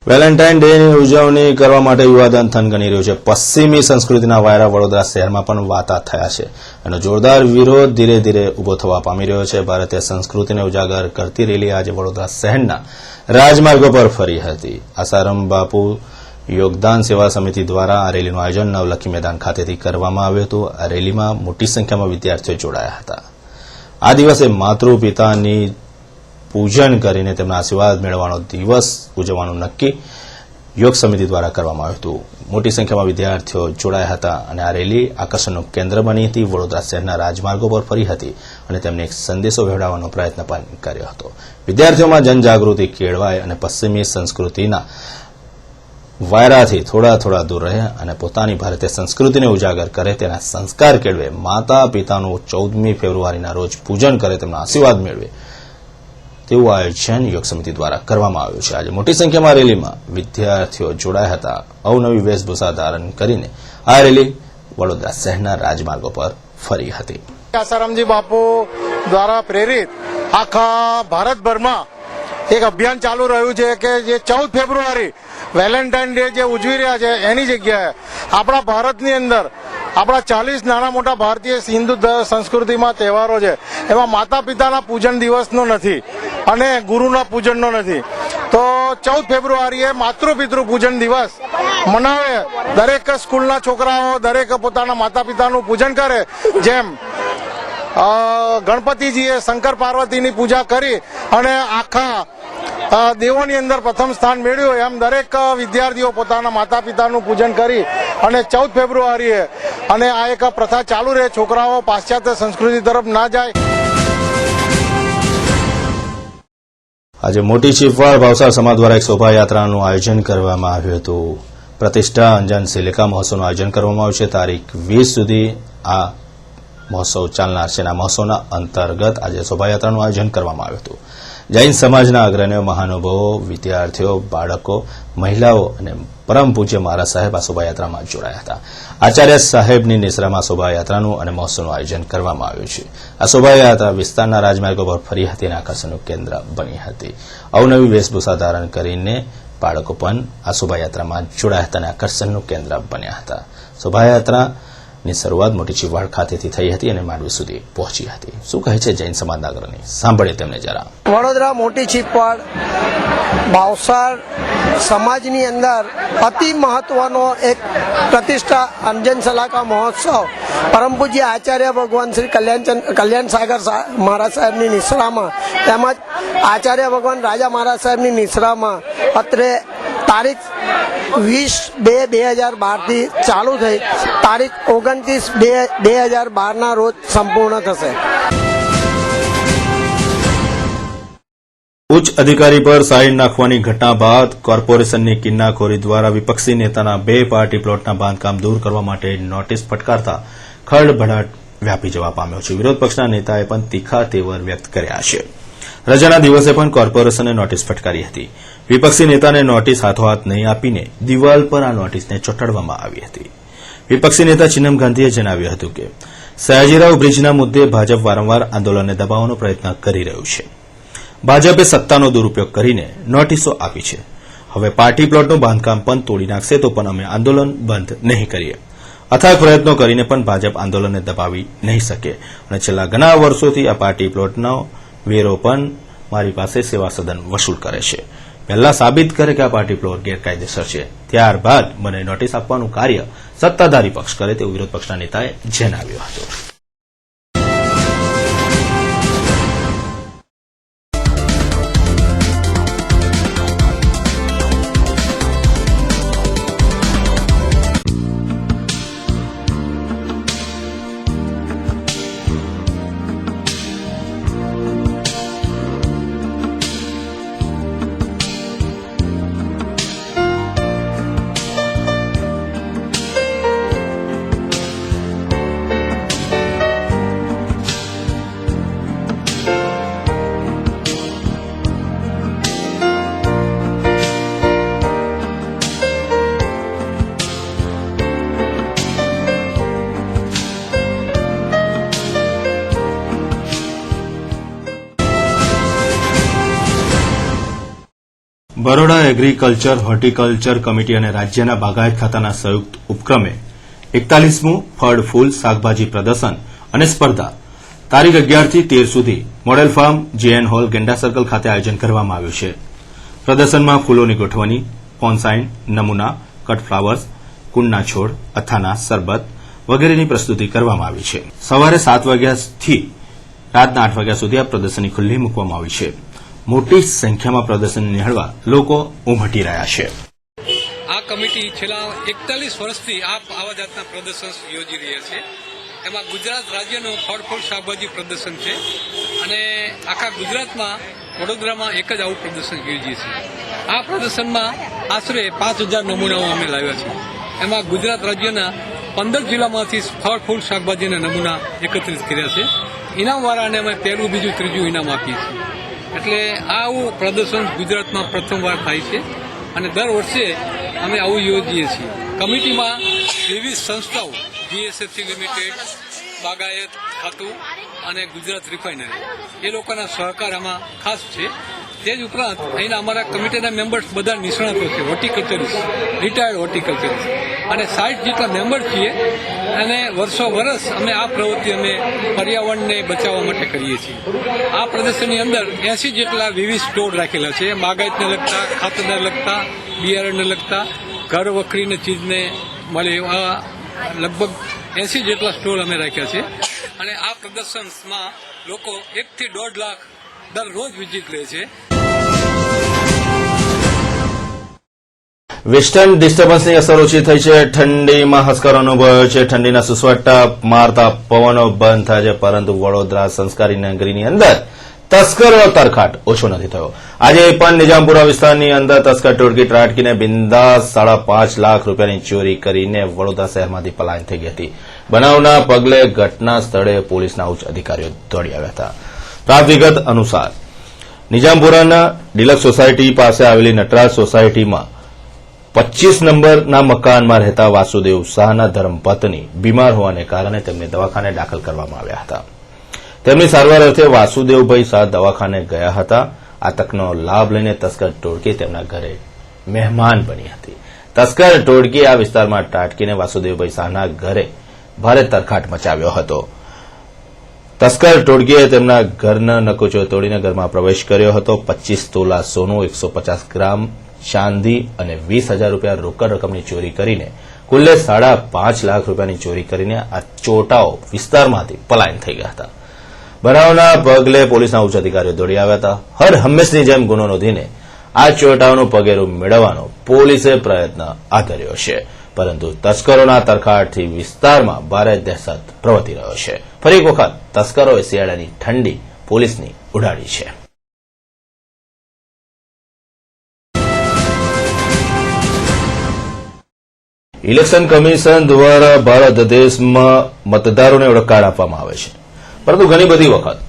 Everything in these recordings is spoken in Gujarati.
વેલેન્ટાઇન ડેની ઉજવણી કરવા માટે યુવાધન થનગની રહ્યું છે. પશ્ચિમી સંસ્કૃતિના વાયરા વડોદરા શહેરમાં પણ વાતા થયા છે. એનો જોરદાર વિરોધ ધીરે ધીરે ઉભો થવા પામી રહ્યો છે. ભારતીય સંસ્કૃતિને ઉજાગર કરતી રેલી આજે વડોદરા શહેરના રાજમાર્ગો પર ફરી હતી. આસારામ બાપુ યોગદાન સેવા સમિતિ દ્વારા આ રેલીનું આયોજન નવલખી મેદાન ખાતેથી કરવામાં આવ્યું હતું. આ રેલીમાં મોટી સંખ્યામાં વિદ્યાર્થીઓ જોડાયા હતા. આ દિવસે માતૃપિતાની પૂજન કરીને તેમના આશીર્વાદ મેળવવાનો દિવસ ઉજવવાનું નક્કી યોગ સમિતિ દ્વારા કરવામાં આવ્યું હતું. મોટી સંખ્યામાં વિદ્યાર્થીઓ જોડાયા હતા અને આ રેલી આકર્ષણનું કેન્દ્ર બની હતી. વડોદરા શહેરના રાજમાર્ગો પર ફરી હતી અને તેમને એક સંદેશો વહેવડાવવાનો પ્રયત્ન પણ કર્યો હતો. વિદ્યાર્થીઓમાં જનજાગૃતિ કેળવાય અને પશ્ચિમી સંસ્કૃતિના વાયરાથી થોડા થોડા દૂર રહે અને પોતાની ભારતીય સંસ્કૃતિને ઉજાગર કરે, તેના સંસ્કાર કેળવે, માતા પિતાનું 14મી ફેબ્રુઆરીના રોજ પૂજન કરે, તેમના આશીર્વાદ મેળવે તેવું આયોજન યોગ સમિતિ દ્વારા કરવામાં આવ્યું છે. આજે મોટી સંખ્યામાં રેલીમાં વિદ્યાર્થીઓ જોડાયા હતા. અવનવી વેશભૂષા ધારણ કરીને આ રેલી વડોદરા શહેરના રાજમાર્ગો પર ફરી હતી. આસારામજી બાપુ દ્વારા પ્રેરિત આખા ભારતભરમાં એક અભિયાન ચાલુ રહ્યું છે કે જે 14 ફેબ્રુઆરી વેલેન્ટાઇન ડે જે ઉજવી રહ્યા છે એની જગ્યાએ આપણા ભારતની અંદર આપણા 40 નાના મોટા ભારતીય હિન્દુ સંસ્કૃતિમાં તહેવારો છે, એમાં માતા પિતાના પૂજન દિવસનો નથી અને ગુરુના પૂજનનો નથી. તો 14 ફેબ્રુઆરીએ માતૃપિતૃ પૂજન દિવસ મનાવે. દરેક સ્કૂલના છોકરાઓ દરેક પોતાના માતા પિતાનું પૂજન કરે. જેમ ગણપતિજીએ શંકર પાર્વતીની પૂજા કરી અને આખા દેવોની અંદર પ્રથમ સ્થાન મેળવ્યું, એમ દરેક વિદ્યાર્થીઓ પોતાના માતા પિતાનું પૂજન કરી અને 14 ફેબ્રુઆરીએ અને આ એક પ્રથા ચાલુ રહે, છોકરાઓ પાશ્ચાત્ય સંસ્કૃતિ તરફ ના જાય. આજે મોટી ચીફવાડ ભાવસાર સમાજ દ્વારા એક શોભાયાત્રાનું આયોજન કરવામાં આવ્યું હતું. પ્રતિષ્ઠા અંજન સિલિકા મહોત્સવનું આયોજન કરવામાં આવ્યું છે. તારીખ 20 સુધી આ મહોત્સવ ચાલનાર છે. આ મહોત્સવના અંતર્ગત આજે શોભાયાત્રાનું આયોજન કરવામાં આવ્યું હતું. જૈન સમાજના અગ્રણીઓ, મહાનુભાવો, વિદ્યાર્થીઓ, બાળકો, મહિલાઓ અને પરમ પૂજ્ય મહારાજ સાહેબ આ શોભાયાત્રામાં જોડાયા હતા. આચાર્ય સાહેબની નિશ્રામાં શોભાયાત્રાનું અને મહોત્સવનું આયોજન કરવામાં આવ્યું છે. આ શોભાયાત્રા વિસ્તારના રાજમાર્ગો પર ફરી હતી અને આકર્ષણનું કેન્દ્ર બની હતી. અવનવી વેશભૂષા ધારણ કરીને બાળકો પણ આ શોભાયાત્રામાં જોડાયા હતા અને આકર્ષણનું કેન્દ્ર બન્યા હતા. શોભાયાત્રાની શરૂઆત મોટી ચીવાડ ખાતેથી થઈ હતી અને માંડવી સુધી પહોંચી હતી. શું કહે છે જૈન સમાજના અગ્રણી, સાંભળીએ તેમને જરા. વડોદરા મોટી ચીપવાડ ભાવસાર સમાજની અંદર અતિ મહત્વનો એક પ્રતિષ્ઠા અંજન સલાકા મહોત્સવ પરમ પૂજ્ય આચાર્ય ભગવાન શ્રી કલ્યાણ સાગર મહારાજ સાહેબની નિશ્રામાં તેમજ આચાર્ય ભગવાન રાજા મહારાજ સાહેબની નિશ્રામાં અત્રે તારીખ 20/2/2012 થી ચાલુ થઈ તારીખ 29/2/2012 રોજ સંપૂર્ણ થશે. ઉચ્ચ અધિકારી પર સાઇન નાખવાની ઘટના બાદ કોર્પોરેશનની કિન્નાખોરી દ્વારા વિપક્ષી નેતાના 2 પાર્ટી પ્લોટના બાંધકામ દૂર કરવા માટે નોટિસ ફટકારતા ખળભળાટ વ્યાપી જવા પામ્યો છે. વિરોધ પક્ષના નેતાએ પણ તીખા તેવર વ્યક્ત કર્યા છે. રજાના દિવસે પણ કોર્પોરેશને નોટિસ ફટકારી હતી. વિપક્ષી નેતાને નોટિસ હાથોહાથ નહીં આપીને દિવાલ પર આ નોટિસને ચોંટાડવામાં આવી હતી. વિપક્ષી નેતા ચિન્નમ ગાંધીએ જણાવ્યું હતું કે સયાજીરાવ બ્રિજના મુદ્દે ભાજપ વારંવાર આંદોલનને દબાવવાનો પ્રયત્ન કરી રહ્યું છે. ભાજપે સત્તાનો દુરુપયોગ કરીને નોટિસો આપી છે. હવે પાર્ટી પ્લોટનું બાંધકામ પણ તોડી નાખશે તો પણ અમે આંદોલન બંધ નહીં કરીએ. અથાગ પ્રયત્નો કરીને પણ ભાજપ આંદોલનને દબાવી નહીં શકે અને છેલ્લા ઘણા વર્ષોથી આ પાર્ટી પ્લોટનો વેરો પણ મારી પાસે સેવા સદન વસૂલ કરે છે. પહેલા સાબિત કરે કે આ પાર્ટી પ્લોટ ગેરકાયદેસર છે, ત્યારબાદ મને નોટિસ આપવાનું કાર્ય સત્તાધારી પક્ષ કરે તેવું વિરોધ પક્ષના નેતાએ જણાવ્યું હતું. બરોડા એગ્રીકલ્ચર હોર્ટિકલ્ચર કમિટી અને રાજ્યના બાગાયત ખાતાના સંયુક્ત ઉપક્રમે 41મું ફળ ફૂલ શાકભાજી પ્રદર્શન અને સ્પર્ધા તારીખ 11 થી 13 સુધી મોડેલ ફાર્મ જેએન હોલ ગેંડા સર્કલ ખાતે આયોજન કરવામાં આવ્યું છે. પ્રદર્શનમાં ફૂલોની ગોઠવણી, પોન્સાઇન, નમૂના, કટ ફ્લાવર્સ, કુંડના છોડ, અથાના, સરબત વગેરેની પ્રસ્તુતિ કરવામાં આવી છે. સવારે 7 વાગ્યાથી રાતના 8 વાગ્યા સુધી આ પ્રદર્શની ખુલ્લી મૂકવામાં આવી છે. મોટી સંખ્યામાં પ્રદર્શન નિહાળવા લોકો ઉમટી રહ્યા છે. આ કમિટી છેલ્લા 41 વર્ષથી આવા જાતના પ્રદર્શન યોજી રહ્યા છે. એમાં ગુજરાત રાજ્યનું ફળ ફૂલ શાકભાજી પ્રદર્શન છે અને આખા ગુજરાતમાં વડોદરામાં એક જ આવું પ્રદર્શન યોજીએ છીએ. આ પ્રદર્શનમાં આશરે 5000 નમૂનાઓ અમે લાવ્યા છીએ. એમાં ગુજરાત રાજ્યના 15 જિલ્લામાંથી ફળ ફૂલ શાકભાજીના નમૂના એકત્રિત કર્યા છે. ઇનામવાળાને અમે પહેલું, બીજું, ત્રીજું ઇનામ આપીએ છીએ. એટલે આવું પ્રદર્શન ગુજરાતમાં પ્રથમવાર થાય છે અને દર વર્ષે અમે આવું યોજીએ છીએ. કમિટીમાં વિવિધ સંસ્થાઓ, જીએસએફસી લિમિટેડ, બાગાયત ખાતું અને ગુજરાત રિફાઇનરી એ લોકોના સહકાર આમાં ખાસ છે. તે જ ઉપરાંત અહીંના અમારા કમિટીના મેમ્બર્સ બધા નિષ્ણાતો છે, હોર્ટિકલ્ચરિસ્ટ, રિટાયર્ડ હોર્ટિકલ્ચરિસ્ટ અને 60 જેટલા મેમ્બર છીએ અને વર્ષ અમે આ પ્રવૃત્તિ અમે પર્યાવરણને બચાવવા માટે કરીએ છીએ. આ પ્રદર્શનની અંદર 80 જેટલા વિવિધ સ્ટોર રાખેલા છે, બાગાયતને લગતા, ખાતરને લગતા, બિયારણને લગતા, ઘર વખરીને ચીજને મળે એવા લગભગ 80 જેટલા સ્ટોર અમે રાખ્યા છે અને આ પ્રદર્શનમાં લોકો 1 થી 1.5 લાખ દરરોજ વિઝિટ લે છે. વેસ્ટર્ન ડિસ્ટર્બન્સની અસર ઓછી થઈ છે. ઠંડીમાં હસકારો અનુભવાયો છે. ઠંડીના સુસવાટા મારતા પવનો બંધ થાય છે, પરંતુ વડોદરા સંસ્કારી નગરીની અંદર તસ્કરોનો તરખાટ ઓછો નથી થયો. આજે પણ નિજામપુરા વિસ્તારની અંદર તસ્કર ટોળકી ત્રાટકીને બિંદાસ 5.5 લાખ રૂપિયાની ચોરી કરીને વડોદરા શહેરમાંથી પલાયન થઈ ગઈ હતી. બનાવના પગલે ઘટના સ્થળે પોલીસના ઉચ્ચ અધિકારીઓ દોડી આવ્યા હતા. પ્રાપ્ત વિગત અનુસાર નિજામપુરાના ડિલક્સ સોસાયટી પાસે આવેલી નટરાજ સોસાયટીમાં 25 નંબરના મકાનમાં રહેતા વાસુદેવ શાહના ધર્મપત્ની બીમાર હોવાને કારણે તેમને દવાખાને દાખલ કરવામાં આવ્યા હતા. તેમની સારવાર અર્થે વાસુદેવભાઈ શાહ દવાખાને ગયા હતા. આ તકનો લાભ લઈને તસ્કર ટોળકી તેમના ઘરે મહેમાન બની હતી. તસ્કર ટોળકી આ વિસ્તારમાં ત્રાટકીને વાસુદેવભાઈ શાહના ઘરે ભારે તરખાટ મચાવ્યો હતો. તસ્કર ટોળકીએ તેમના ઘરના નકુચો તોડીને ઘરમાં પ્રવેશ કર્યો હતો. 25 તોલા સોનું, 150 ગ્રામ ચાંદી અને 20,000 રૂપિયા રોકડ રકમની ચોરી કરીને કુલ્લે 5.5 લાખ રૂપિયાની ચોરી કરીને આ ચોટાઓ વિસ્તારમાંથી પલાયન થઈ ગયા હતા. બનાવના પગલે પોલીસના ઉચ્ચ અધિકારીઓ દોડી આવ્યા હતા. હર હંમેશની જેમ ગુનો નોંધીને આ ચોટાઓનું પગેરું મેળવવાનો પોલીસે પ્રયત્ન આદર્યો છે, પરંતુ તસ્કરોના તરખાટથી વિસ્તારમાં ભારે દહેશત પ્રવર્તી રહ્યો છે. ફરી એક વખત તસ્કરોએ શિયાળાની ઠંડી પોલીસની ઉડાડી છે. ઇલેક્શન કમિશન દ્વારા ભારત દેશમાં મતદારોને ઓળખ કાર્ડ આપવામાં આવે છે, પરંતુ ઘણી બધી વખત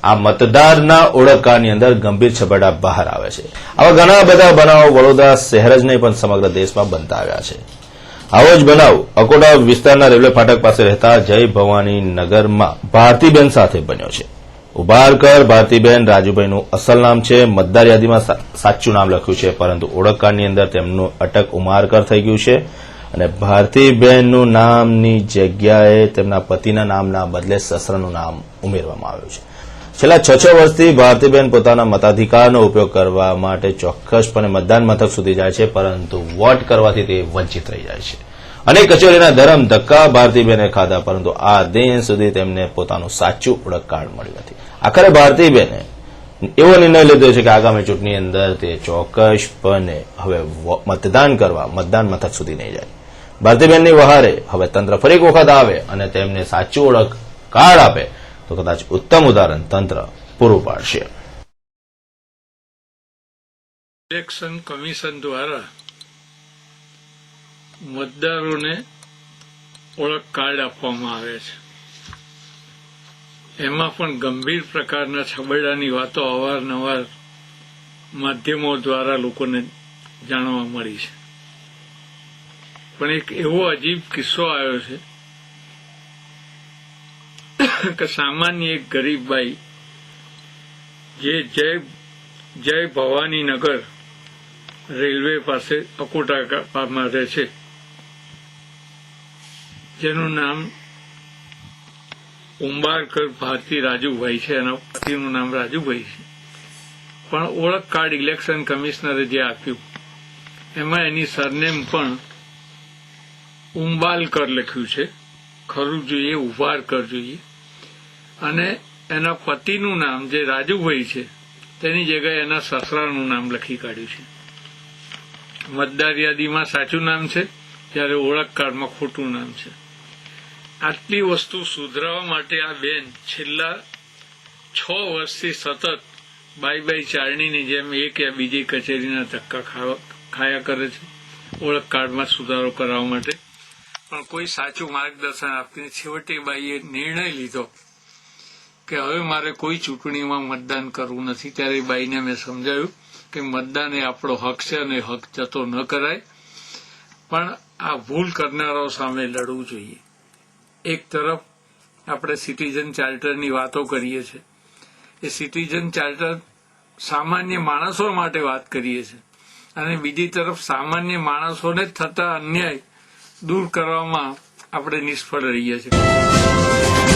આ મતદારના ઓળખ કાર્ડની અંદર ગંભીર છબરડા બહાર આવે છે. આવા ઘણા બધા બનાવો વડોદરા શહેર જ નહીં પણ સમગ્ર દેશમાં બનતા આવ્યા છે. આવો જ બનાવ અકોટા વિસ્તારના રેલવે ફાટક પાસે રહેતા જય ભવાની નગરમાં ભારતીબેન સાથે બન્યો છે. ઉભારકર ભારતીબેન રાજુભાઈનું અસલ નામ છે. મતદાર યાદીમાં સાચું નામ લખ્યું છે, પરંતુ ઓળખ કાર્ડની અંદર તેમનું અટક ઉમારકર થઈ ગયું છે અને ભારતીબેનનું નામની જગ્યાએ તેમના પતિના નામના બદલે સસરાનું નામ ઉમેરવામાં આવ્યું છે. છેલ્લા 6 વર્ષથી ભારતીબેન પોતાના મતાધિકારનો ઉપયોગ કરવા માટે ચોક્કસપણે મતદાન મથક સુધી જાય છે, પરંતુ વોટ કરવાથી તે વંચિત રહી જાય છે. અનેક કચેરીના ધરમ ધક્કા ભારતીબેને ખાધા, પરંતુ આ દિન સુધી તેમને પોતાનું સાચું ઓળખ કાર્ડ મળ્યું નથી. આખરે ભારતીબેને એવો નિર્ણય લીધો છે કે આગામી ચૂંટણી અંદર તે ચોક્કસપણે હવે મતદાન કરવા મતદાન મથક સુધી નહીં જાય. ભારતીબેનની વહારે હવે તંત્ર ફરી એક વખત આવે અને તેમને સાચું ઓળખ કાર્ડ આપે તો કદાચ ઉત્તમ ઉદાહરણ તંત્ર પૂરું પાડશે. ઇલેક્શન કમિશન દ્વારા મતદારોને ઓળખ કાર્ડ આપવામાં આવે છે. એમાં પણ ગંભીર પ્રકારના છબરડાની વાતો અવારનવાર માધ્યમો દ્વારા લોકોને જાણવા મળી છે. પણ એક એવો અજીબ કિસ્સો આવ્યો છે કે સામાન્ય એક ગરીબ બાઈ જે જય ભવાની નગર રેલવે પાસે અકોટા ગામમાં રહે છે, જેનું નામ ઉંબારકર ભારતી રાજુભાઈ છે. એના પતિનું નામ રાજુભાઈ છે. પણ ઓળખ કાર્ડ ઇલેક્શન કમિશનરે જે આપ્યું એમાં એની સરનેમ પણ ઉંબાલકર લખ્યું છે. ખરું જોઈએ ઉભારકર જોઈએ. અને એના પતિનું નામ જે રાજુભાઈ છે તેની જગ્યાએ એના સસરાનું નામ લખી કાઢ્યું છે. મતદાર યાદીમાં સાચું નામ છે, જ્યારે ઓળખ કાર્ડમાં ખોટું નામ છે. આટલી વસ્તુ સુધરાવા માટે આ બેન છેલ્લા 6 વર્ષથી સતત બાઈ ચારણીની જેમ એક યા બીજી કચેરીના ધક્કા ખાયા કરે છે ઓળખ કાર્ડમાં સુધારો કરવા માટે, પણ કોઈ સાચું માર્ગદર્શન આપીને છેવટે બાઈએ નિર્ણય લીધો કે હવે મારે કોઈ ચૂંટણીમાં મતદાન કરવું નથી. ત્યારે બાઈને મેં સમજાવ્યું કે મતદાન એ આપણો હક છે અને હક જતો ન કરાય, પણ આ ભૂલ કરનારાઓ સામે લડવું જોઈએ. એક તરફ આપણે સિટીઝન ચાર્ટરની વાતો કરીએ છીએ, એ સિટીઝન ચાર્ટર સામાન્ય માણસો માટે વાત કરીએ છીએ, અને બીજી તરફ સામાન્ય માણસોને જ થતા અન્યાય દૂર કરવામાં આપણે નિષ્ફળ રહીએ છીએ.